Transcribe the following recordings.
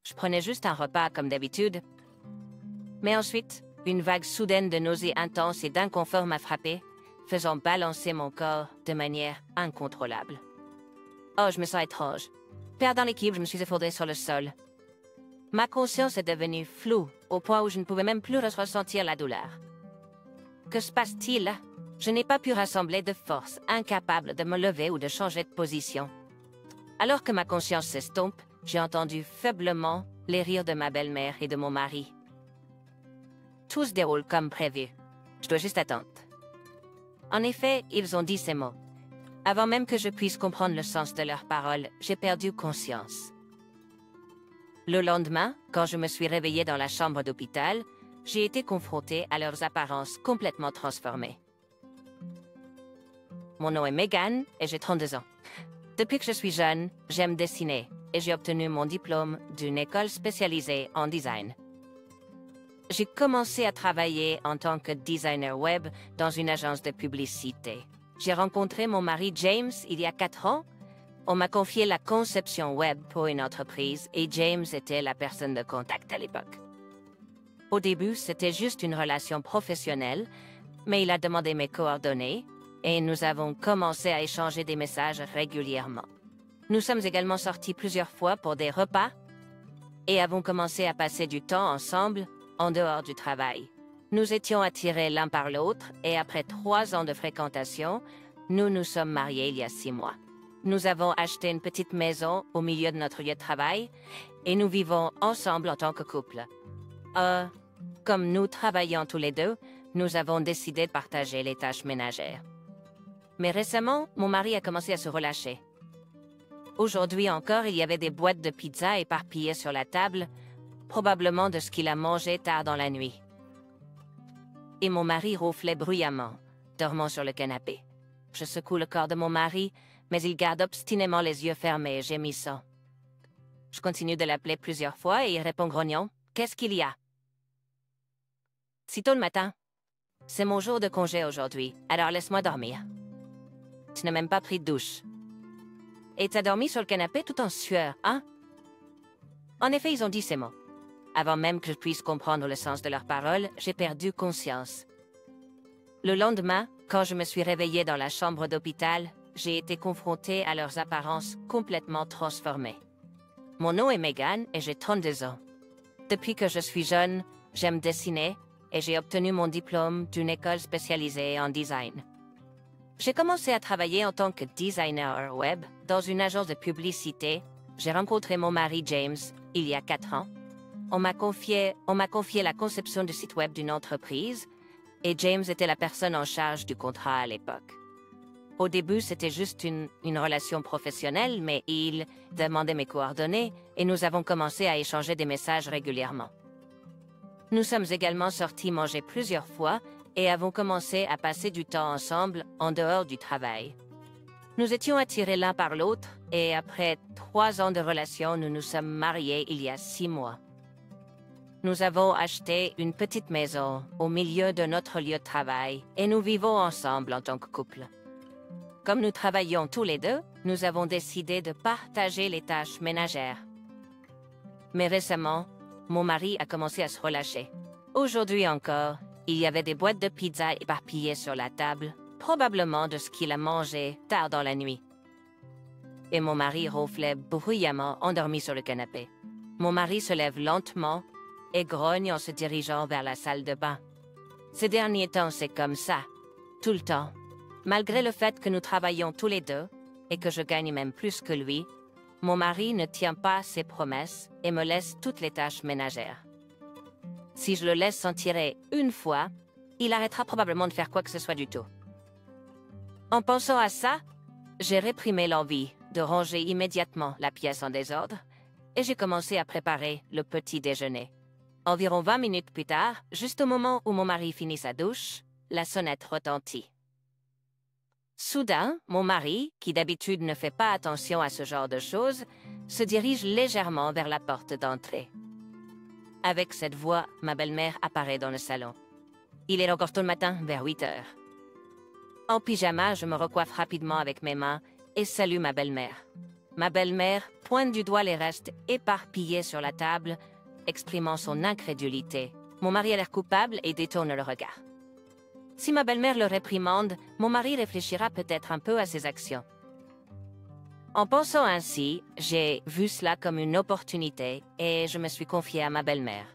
Je prenais juste un repas comme d'habitude. Mais ensuite, une vague soudaine de nausées intenses et d'inconfort m'a frappé, faisant balancer mon corps de manière incontrôlable. Oh, je me sens étrange. Perdant l'équilibre, je me suis effondrée sur le sol. Ma conscience est devenue floue, au point où je ne pouvais même plus ressentir la douleur. Que se passe-t-il? Je n'ai pas pu rassembler de force, incapable de me lever ou de changer de position. Alors que ma conscience s'estompe, j'ai entendu faiblement les rires de ma belle-mère et de mon mari. Tout se déroule comme prévu. Je dois juste attendre. En effet, ils ont dit ces mots. Avant même que je puisse comprendre le sens de leurs paroles, j'ai perdu conscience. Le lendemain, quand je me suis réveillée dans la chambre d'hôpital, j'ai été confrontée à leurs apparences complètement transformées. Mon nom est Megan et j'ai 32 ans. Depuis que je suis jeune, j'aime dessiner et j'ai obtenu mon diplôme d'une école spécialisée en design. J'ai commencé à travailler en tant que designer web dans une agence de publicité. J'ai rencontré mon mari James il y a 4 ans. On m'a confié la conception web pour une entreprise et James était la personne de contact à l'époque. Au début, c'était juste une relation professionnelle, mais il a demandé mes coordonnées et nous avons commencé à échanger des messages régulièrement. Nous sommes également sortis plusieurs fois pour des repas et avons commencé à passer du temps ensemble en dehors du travail. Nous étions attirés l'un par l'autre et après 3 ans de fréquentation, nous nous sommes mariés il y a 6 mois. Nous avons acheté une petite maison au milieu de notre lieu de travail et nous vivons ensemble en tant que couple. Comme nous travaillons tous les deux, nous avons décidé de partager les tâches ménagères. Mais récemment, mon mari a commencé à se relâcher. Aujourd'hui encore, il y avait des boîtes de pizza éparpillées sur la table, probablement de ce qu'il a mangé tard dans la nuit. Et mon mari ronflait bruyamment, dormant sur le canapé. Je secoue le corps de mon mari, mais il garde obstinément les yeux fermés, gémissant. Je continue de l'appeler plusieurs fois et il répond grognant. « Qu'est-ce qu'il y a? » Si tôt le matin. C'est mon jour de congé aujourd'hui, alors laisse-moi dormir. Tu n'as même pas pris de douche. Et t'as dormi sur le canapé tout en sueur, hein? En effet, ils ont dit ces mots. Avant même que je puisse comprendre le sens de leurs paroles, j'ai perdu conscience. Le lendemain, quand je me suis réveillée dans la chambre d'hôpital, j'ai été confrontée à leurs apparences complètement transformées. Mon nom est Megan et j'ai 32 ans. Depuis que je suis jeune, j'aime dessiner et j'ai obtenu mon diplôme d'une école spécialisée en design. J'ai commencé à travailler en tant que designer web dans une agence de publicité. J'ai rencontré mon mari James il y a 4 ans. On m'a confié la conception du site web d'une entreprise et James était la personne en charge du contrat à l'époque. Au début, c'était juste une relation professionnelle, mais il demandait mes coordonnées et nous avons commencé à échanger des messages régulièrement. Nous sommes également sortis manger plusieurs fois et avons commencé à passer du temps ensemble en dehors du travail. Nous étions attirés l'un par l'autre et après 3 ans de relation, nous nous sommes mariés il y a 6 mois. Nous avons acheté une petite maison au milieu de notre lieu de travail et nous vivons ensemble en tant que couple. Comme nous travaillons tous les deux, nous avons décidé de partager les tâches ménagères. Mais récemment, mon mari a commencé à se relâcher. Aujourd'hui encore, il y avait des boîtes de pizza éparpillées sur la table, probablement de ce qu'il a mangé tard dans la nuit. Et mon mari ronflait bruyamment endormi sur le canapé. Mon mari se lève lentement et grogne en se dirigeant vers la salle de bain. Ces derniers temps, c'est comme ça, tout le temps. Malgré le fait que nous travaillons tous les deux et que je gagne même plus que lui, mon mari ne tient pas ses promesses et me laisse toutes les tâches ménagères. Si je le laisse s'en tirer une fois, il arrêtera probablement de faire quoi que ce soit du tout. En pensant à ça, j'ai réprimé l'envie de ranger immédiatement la pièce en désordre et j'ai commencé à préparer le petit déjeuner. Environ 20 minutes plus tard, juste au moment où mon mari finit sa douche, la sonnette retentit. Soudain, mon mari, qui d'habitude ne fait pas attention à ce genre de choses, se dirige légèrement vers la porte d'entrée. Avec cette voix, ma belle-mère apparaît dans le salon. Il est encore tôt le matin, vers 8 heures. En pyjama, je me recoiffe rapidement avec mes mains et salue ma belle-mère. Ma belle-mère pointe du doigt les restes éparpillés sur la table, exprimant son incrédulité. Mon mari a l'air coupable et détourne le regard. Si ma belle-mère le réprimande, mon mari réfléchira peut-être un peu à ses actions. En pensant ainsi, j'ai vu cela comme une opportunité et je me suis confiée à ma belle-mère.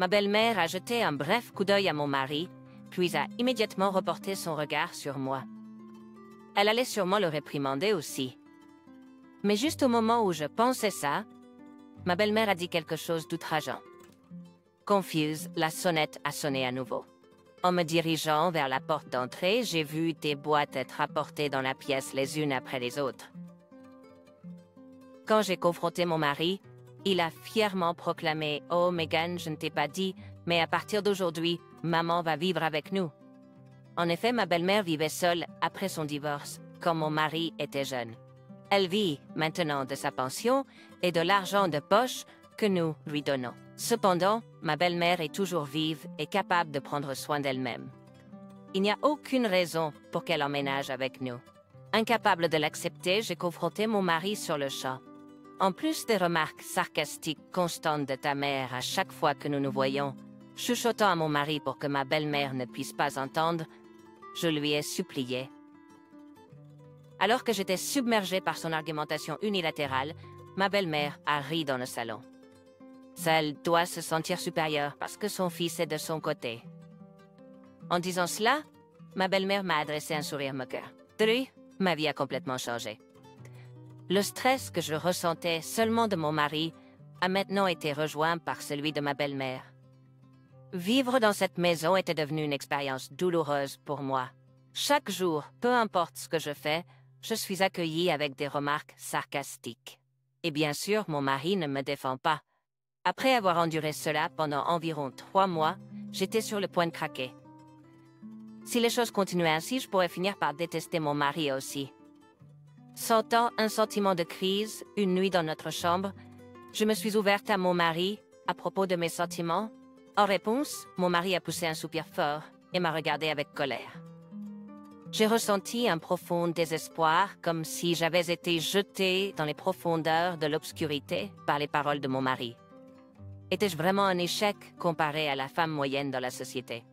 Ma belle-mère a jeté un bref coup d'œil à mon mari, puis a immédiatement reporté son regard sur moi. Elle allait sûrement le réprimander aussi. Mais juste au moment où je pensais ça, ma belle-mère a dit quelque chose d'outrageant. Confuse, la sonnette a sonné à nouveau. En me dirigeant vers la porte d'entrée, j'ai vu des boîtes être apportées dans la pièce les unes après les autres. Quand j'ai confronté mon mari, il a fièrement proclamé « Oh, Megan, je ne t'ai pas dit, mais à partir d'aujourd'hui, maman va vivre avec nous. » En effet, ma belle-mère vivait seule après son divorce, quand mon mari était jeune. Elle vit maintenant de sa pension et de l'argent de poche que nous lui donnons. Cependant, ma belle-mère est toujours vive et capable de prendre soin d'elle-même. Il n'y a aucune raison pour qu'elle emménage avec nous. Incapable de l'accepter, j'ai confronté mon mari sur le champ. En plus des remarques sarcastiques constantes de ta mère à chaque fois que nous nous voyons, chuchotant à mon mari pour que ma belle-mère ne puisse pas entendre, je lui ai supplié. Alors que j'étais submergée par son argumentation unilatérale, ma belle-mère a ri dans le salon. Elle doit se sentir supérieure parce que son fils est de son côté. En disant cela, ma belle-mère m'a adressé un sourire moqueur. Depuis, ma vie a complètement changé. Le stress que je ressentais seulement de mon mari a maintenant été rejoint par celui de ma belle-mère. Vivre dans cette maison était devenu une expérience douloureuse pour moi. Chaque jour, peu importe ce que je fais, je suis accueillie avec des remarques sarcastiques. Et bien sûr, mon mari ne me défend pas. Après avoir enduré cela pendant environ 3 mois, j'étais sur le point de craquer. Si les choses continuaient ainsi, je pourrais finir par détester mon mari aussi. Sentant un sentiment de crise une nuit dans notre chambre, je me suis ouverte à mon mari à propos de mes sentiments. En réponse, mon mari a poussé un soupir fort et m'a regardé avec colère. J'ai ressenti un profond désespoir, comme si j'avais été jetée dans les profondeurs de l'obscurité par les paroles de mon mari. Étais-je vraiment un échec comparé à la femme moyenne dans la société?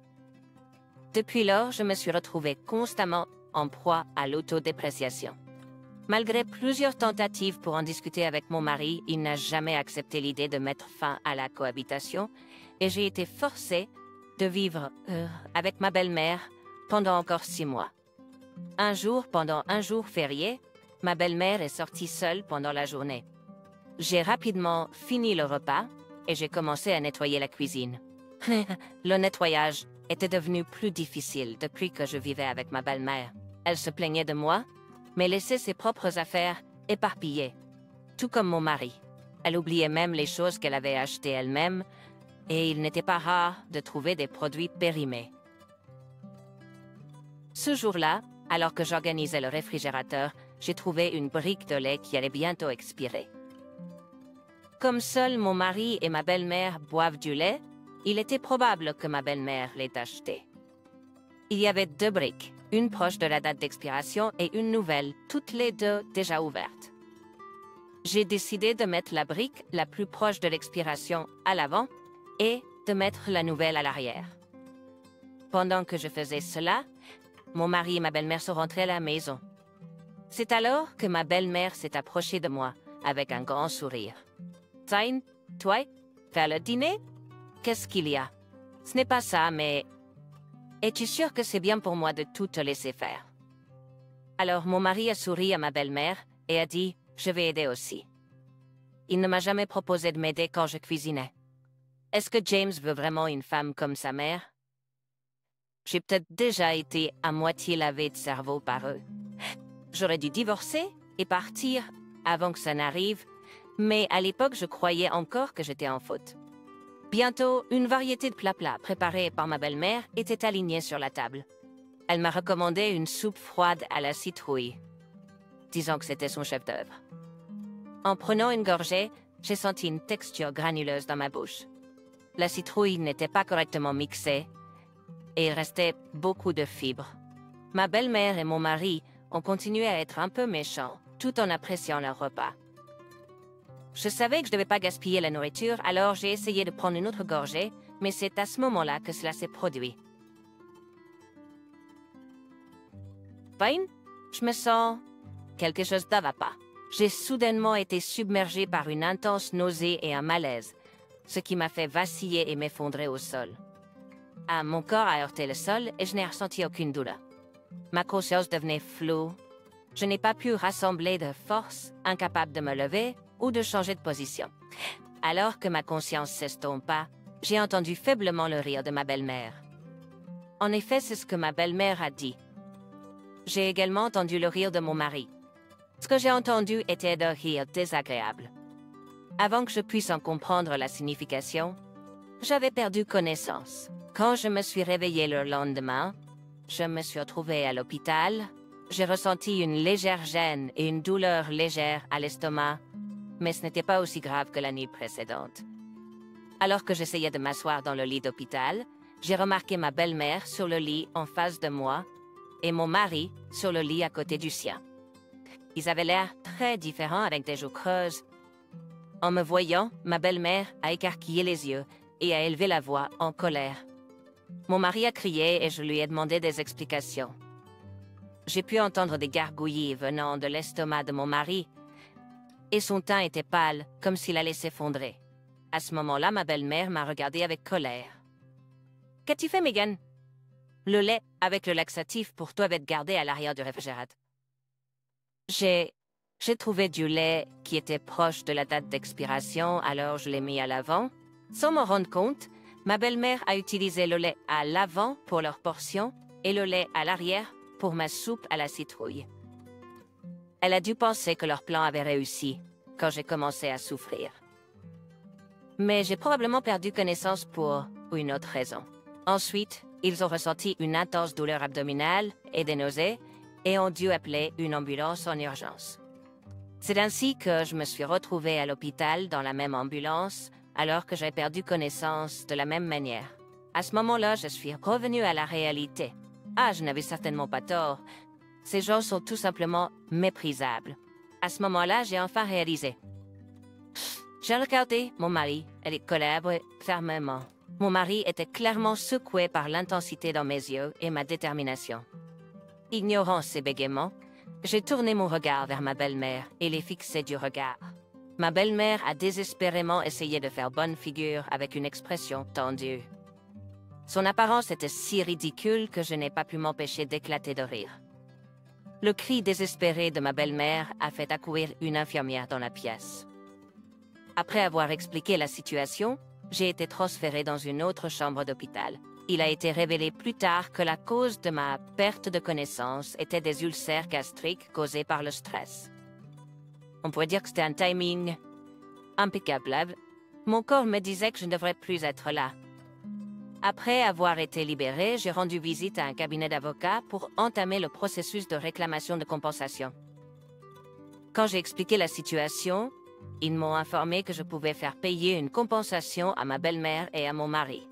Depuis lors, je me suis retrouvée constamment en proie à l'autodépréciation. Malgré plusieurs tentatives pour en discuter avec mon mari, il n'a jamais accepté l'idée de mettre fin à la cohabitation et j'ai été forcée de vivre avec ma belle-mère pendant encore 6 mois. Un jour, pendant un jour férié, ma belle-mère est sortie seule pendant la journée. J'ai rapidement fini le repas et j'ai commencé à nettoyer la cuisine. Le nettoyage était devenu plus difficile depuis que je vivais avec ma belle-mère. Elle se plaignait de moi, mais laissait ses propres affaires éparpillées, tout comme mon mari. Elle oubliait même les choses qu'elle avait achetées elle-même, et il n'était pas rare de trouver des produits périmés. Ce jour-là, alors que j'organisais le réfrigérateur, j'ai trouvé une brique de lait qui allait bientôt expirer. Comme seuls mon mari et ma belle-mère boivent du lait, il était probable que ma belle-mère l'ait acheté. Il y avait 2 briques, une proche de la date d'expiration et une nouvelle, toutes les 2 déjà ouvertes. J'ai décidé de mettre la brique la plus proche de l'expiration à l'avant et de mettre la nouvelle à l'arrière. Pendant que je faisais cela, mon mari et ma belle-mère sont rentrés à la maison. C'est alors que ma belle-mère s'est approchée de moi avec un grand sourire. « Tain, toi, faire le dîner? Qu'est-ce qu'il y a? Ce n'est pas ça, mais... Es-tu sûr que c'est bien pour moi de tout te laisser faire? » Alors mon mari a souri à ma belle-mère et a dit « Je vais aider aussi. » Il ne m'a jamais proposé de m'aider quand je cuisinais. Est-ce que James veut vraiment une femme comme sa mère? J'ai peut-être déjà été à moitié lavé de cerveau par eux. J'aurais dû divorcer et partir avant que ça n'arrive, mais à l'époque, je croyais encore que j'étais en faute. Bientôt, une variété de plats préparés par ma belle-mère était alignée sur la table. Elle m'a recommandé une soupe froide à la citrouille, disant que c'était son chef-d'œuvre. En prenant une gorgée, j'ai senti une texture granuleuse dans ma bouche. La citrouille n'était pas correctement mixée et il restait beaucoup de fibres. Ma belle-mère et mon mari ont continué à être un peu méchants, tout en appréciant leur repas. Je savais que je ne devais pas gaspiller la nourriture, alors j'ai essayé de prendre une autre gorgée, mais c'est à ce moment-là que cela s'est produit. Fine, je me sens... quelque chose ne va pas. J'ai soudainement été submergée par une intense nausée et un malaise, ce qui m'a fait vaciller et m'effondrer au sol. Ah, mon corps a heurté le sol et je n'ai ressenti aucune douleur. Ma conscience devenait floue. Je n'ai pas pu rassembler de force, incapable de me lever ou de changer de position. Alors que ma conscience s'estompa, j'ai entendu faiblement le rire de ma belle-mère. En effet, c'est ce que ma belle-mère a dit. J'ai également entendu le rire de mon mari. Ce que j'ai entendu était un rire désagréable. Avant que je puisse en comprendre la signification, j'avais perdu connaissance. Quand je me suis réveillée le lendemain, je me suis retrouvée à l'hôpital. J'ai ressenti une légère gêne et une douleur légère à l'estomac, mais ce n'était pas aussi grave que la nuit précédente. Alors que j'essayais de m'asseoir dans le lit d'hôpital, j'ai remarqué ma belle-mère sur le lit en face de moi et mon mari sur le lit à côté du sien. Ils avaient l'air très différents avec des joues creuses. En me voyant, ma belle-mère a écarquillé les yeux et a élevé la voix en colère. Mon mari a crié et je lui ai demandé des explications. J'ai pu entendre des gargouillis venant de l'estomac de mon mari et son teint était pâle, comme s'il allait s'effondrer. À ce moment-là, ma belle-mère m'a regardé avec colère. « Qu'as-tu fait, Megan? »« Le lait avec le laxatif pour toi va être gardé à l'arrière du réfrigérateur. » J'ai trouvé du lait qui était proche de la date d'expiration, alors je l'ai mis à l'avant. Sans m'en rendre compte, ma belle-mère a utilisé le lait à l'avant pour leur portion et le lait à l'arrière pour ma soupe à la citrouille. Elle a dû penser que leur plan avait réussi quand j'ai commencé à souffrir. Mais j'ai probablement perdu connaissance pour une autre raison. Ensuite, ils ont ressenti une intense douleur abdominale et des nausées et ont dû appeler une ambulance en urgence. C'est ainsi que je me suis retrouvée à l'hôpital dans la même ambulance, alors que j'ai perdu connaissance de la même manière. À ce moment-là, je suis revenue à la réalité. Ah, je n'avais certainement pas tort. Ces gens sont tout simplement méprisables. À ce moment-là, j'ai enfin réalisé. J'ai regardé mon mari avec colère et fermement. Mon mari était clairement secoué par l'intensité dans mes yeux et ma détermination. Ignorant ces bégaiements, j'ai tourné mon regard vers ma belle-mère et les fixé du regard. Ma belle-mère a désespérément essayé de faire bonne figure avec une expression tendue. Son apparence était si ridicule que je n'ai pas pu m'empêcher d'éclater de rire. Le cri désespéré de ma belle-mère a fait accourir une infirmière dans la pièce. Après avoir expliqué la situation, j'ai été transférée dans une autre chambre d'hôpital. Il a été révélé plus tard que la cause de ma perte de connaissance était des ulcères gastriques causés par le stress. On pourrait dire que c'était un timing impeccable. Mon corps me disait que je ne devrais plus être là. Après avoir été libérée, j'ai rendu visite à un cabinet d'avocats pour entamer le processus de réclamation de compensation. Quand j'ai expliqué la situation, ils m'ont informé que je pouvais faire payer une compensation à ma belle-mère et à mon mari.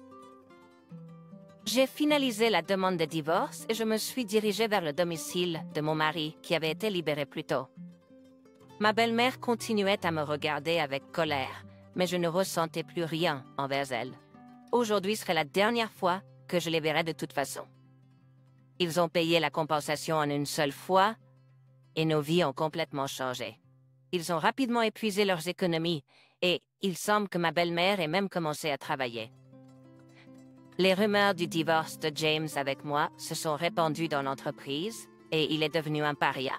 J'ai finalisé la demande de divorce et je me suis dirigée vers le domicile de mon mari qui avait été libéré plus tôt. Ma belle-mère continuait à me regarder avec colère, mais je ne ressentais plus rien envers elle. Aujourd'hui serait la dernière fois que je les verrais de toute façon. Ils ont payé la compensation en une seule fois et nos vies ont complètement changé. Ils ont rapidement épuisé leurs économies et il semble que ma belle-mère ait même commencé à travailler. Les rumeurs du divorce de James avec moi se sont répandues dans l'entreprise et il est devenu un paria.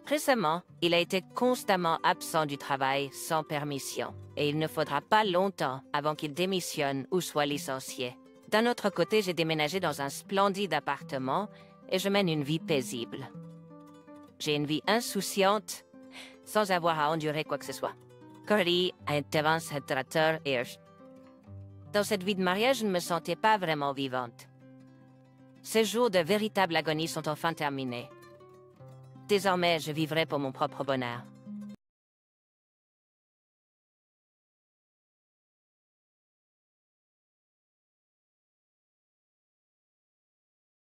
Récemment, il a été constamment absent du travail sans permission et il ne faudra pas longtemps avant qu'il démissionne ou soit licencié. D'un autre côté, j'ai déménagé dans un splendide appartement et je mène une vie paisible. J'ai une vie insouciante sans avoir à endurer quoi que ce soit. Corey a été hydrateur et dans cette vie de mariage, je ne me sentais pas vraiment vivante. Ces jours de véritable agonie sont enfin terminés. Désormais, je vivrai pour mon propre bonheur.